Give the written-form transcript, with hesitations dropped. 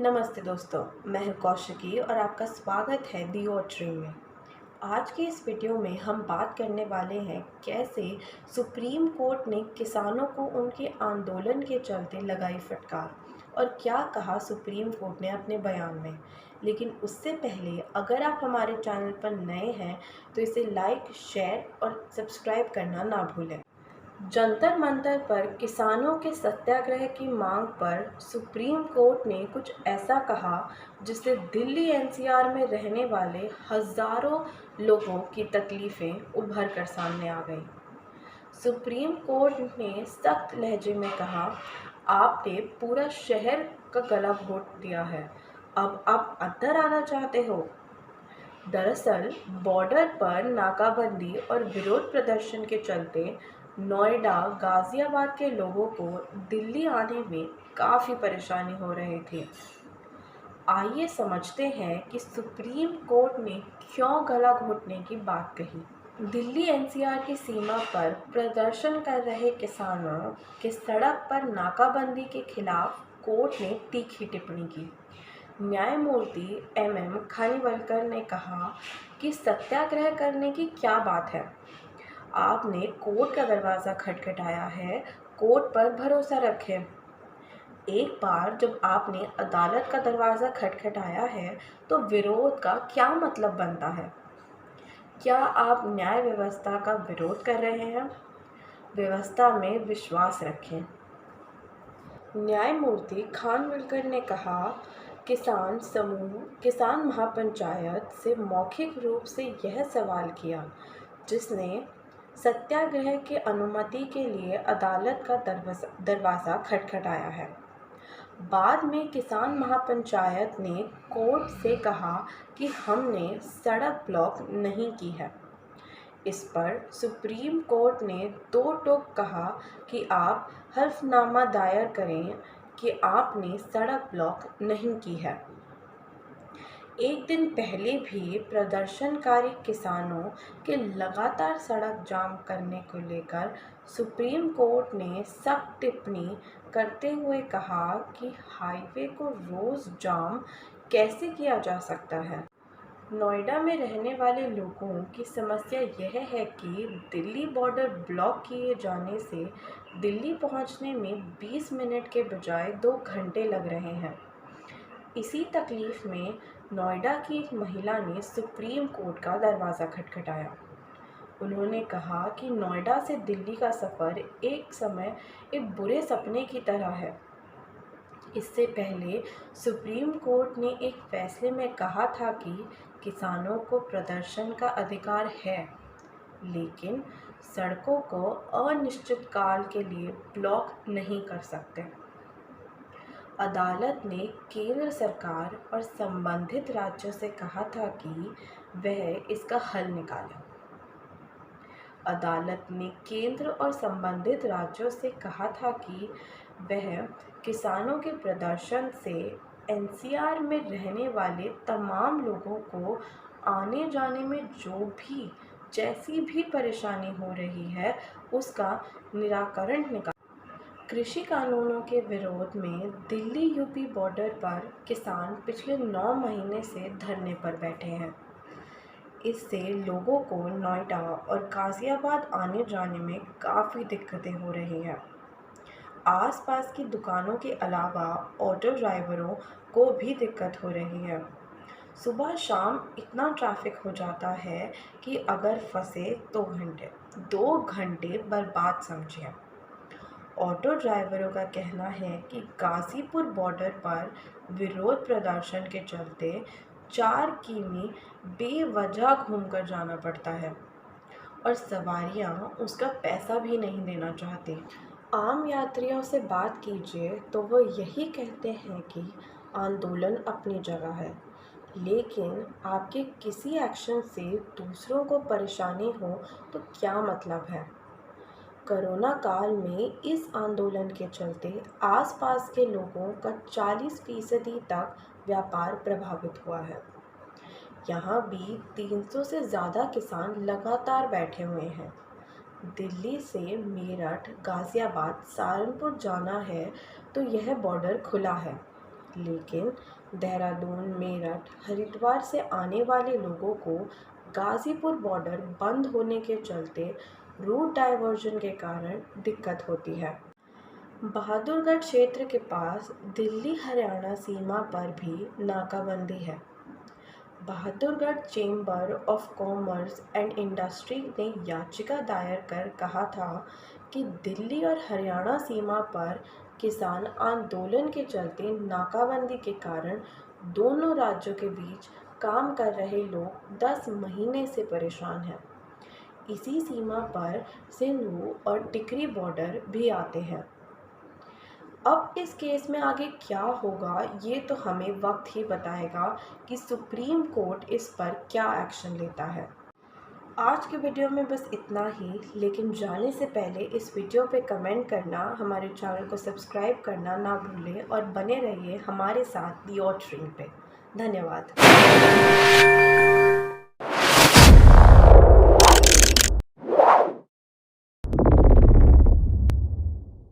नमस्ते दोस्तों, मैं हूं कौशिकी और आपका स्वागत है दी और ट्री में। आज के इस वीडियो में हम बात करने वाले हैं कैसे सुप्रीम कोर्ट ने किसानों को उनके आंदोलन के चलते लगाई फटकार और क्या कहा सुप्रीम कोर्ट ने अपने बयान में। लेकिन उससे पहले अगर आप हमारे चैनल पर नए हैं तो इसे लाइक, शेयर और सब्सक्राइब करना ना भूलें। जंतर मंतर पर किसानों के सत्याग्रह की मांग पर सुप्रीम कोर्ट ने कुछ ऐसा कहा जिससे दिल्ली एनसीआर में रहने वाले हजारों लोगों की तकलीफें उभर कर सामने आ गईं। सुप्रीम कोर्ट ने सख्त लहजे में कहा, आपने पूरा शहर का गला घोट दिया है, अब आप अंदर आना चाहते हो। दरअसल बॉर्डर पर नाकाबंदी और विरोध प्रदर्शन के चलते नोएडा, गाजियाबाद के लोगों को दिल्ली आने में काफ़ी परेशानी हो रही थी। आइए समझते हैं कि सुप्रीम कोर्ट ने क्यों गला घोटने की बात कही। दिल्ली एनसीआर की सीमा पर प्रदर्शन कर रहे किसानों के सड़क पर नाकाबंदी के खिलाफ कोर्ट ने तीखी टिप्पणी की। न्यायमूर्ति MM खानीवलकर ने कहा कि सत्याग्रह करने की क्या बात है। आपने कोर्ट का दरवाज़ा खटखटाया है, कोर्ट पर भरोसा रखें। एक बार जब आपने अदालत का दरवाज़ा खटखटाया है तो विरोध का क्या मतलब बनता है। क्या आप न्याय व्यवस्था का विरोध कर रहे हैं? व्यवस्था में विश्वास रखें। न्यायमूर्ति खानविलकर ने कहा, किसान समूह किसान महापंचायत से मौखिक रूप से यह सवाल किया जिसने सत्याग्रह की अनुमति के लिए अदालत का दरवाज़ा खटखटाया है। बाद में किसान महापंचायत ने कोर्ट से कहा कि हमने सड़क ब्लॉक नहीं की है। इस पर सुप्रीम कोर्ट ने दो टोक कहा कि आप हल्फनामा दायर करें कि आपने सड़क ब्लॉक नहीं की है। एक दिन पहले भी प्रदर्शनकारी किसानों के लगातार सड़क जाम करने को लेकर सुप्रीम कोर्ट ने सख्त टिप्पणी करते हुए कहा कि हाईवे को रोज़ जाम कैसे किया जा सकता है। नोएडा में रहने वाले लोगों की समस्या यह है कि दिल्ली बॉर्डर ब्लॉक किए जाने से दिल्ली पहुंचने में 20 मिनट के बजाय 2 घंटे लग रहे हैं। इसी तकलीफ में नोएडा की एक महिला ने सुप्रीम कोर्ट का दरवाज़ा खटखटाया। उन्होंने कहा कि नोएडा से दिल्ली का सफ़र एक समय एक बुरे सपने की तरह है। इससे पहले सुप्रीम कोर्ट ने एक फैसले में कहा था कि किसानों को प्रदर्शन का अधिकार है, लेकिन सड़कों को अनिश्चित काल के लिए ब्लॉक नहीं कर सकते। अदालत ने केंद्र सरकार और संबंधित राज्यों से कहा था कि वह इसका हल निकालें। अदालत ने केंद्र और संबंधित राज्यों से कहा था कि वह किसानों के प्रदर्शन से एनसीआर में रहने वाले तमाम लोगों को आने जाने में जैसी भी परेशानी हो रही है उसका निराकरण निकालें। कृषि कानूनों के विरोध में दिल्ली यूपी बॉर्डर पर किसान पिछले 9 महीने से धरने पर बैठे हैं। इससे लोगों को नोएडा और गाजियाबाद आने जाने में काफ़ी दिक्कतें हो रही हैं। आसपास की दुकानों के अलावा ऑटो ड्राइवरों को भी दिक्कत हो रही है। सुबह शाम इतना ट्रैफिक हो जाता है कि अगर फंसे तो 2 घंटे बर्बाद समझिए। ऑटो ड्राइवरों का कहना है कि गाज़ीपुर बॉर्डर पर विरोध प्रदर्शन के चलते 4 किमी बेवजह घूमकर जाना पड़ता है और सवारियां उसका पैसा भी नहीं देना चाहती। आम यात्रियों से बात कीजिए तो वो यही कहते हैं कि आंदोलन अपनी जगह है, लेकिन आपके किसी एक्शन से दूसरों को परेशानी हो तो क्या मतलब है। कोरोना काल में इस आंदोलन के चलते आसपास के लोगों का 40% तक व्यापार प्रभावित हुआ है। यहाँ भी 300 से ज़्यादा किसान लगातार बैठे हुए हैं। दिल्ली से मेरठ, गाज़ियाबाद, सहारनपुर जाना है तो यह बॉर्डर खुला है। लेकिन देहरादून, मेरठ, हरिद्वार से आने वाले लोगों को गाज़ीपुर बॉर्डर बंद होने के चलते रूट डाइवर्जन के कारण दिक्कत होती है। बहादुरगढ़ क्षेत्र के पास दिल्ली हरियाणा सीमा पर भी नाकाबंदी है। Bahadurgarh chamber of commerce and industry ने याचिका दायर कर कहा था कि दिल्ली और हरियाणा सीमा पर किसान आंदोलन के चलते नाकाबंदी के कारण दोनों राज्यों के बीच काम कर रहे लोग 10 महीने से परेशान हैं। इसी सीमा पर सिंधु और टिकरी बॉर्डर भी आते हैं। अब इस केस में आगे क्या होगा ये तो हमें वक्त ही बताएगा कि सुप्रीम कोर्ट इस पर क्या एक्शन लेता है। आज के वीडियो में बस इतना ही, लेकिन जाने से पहले इस वीडियो पे कमेंट करना, हमारे चैनल को सब्सक्राइब करना ना भूलें और बने रहिए हमारे साथ दी ऑट रिंग पे। धन्यवाद।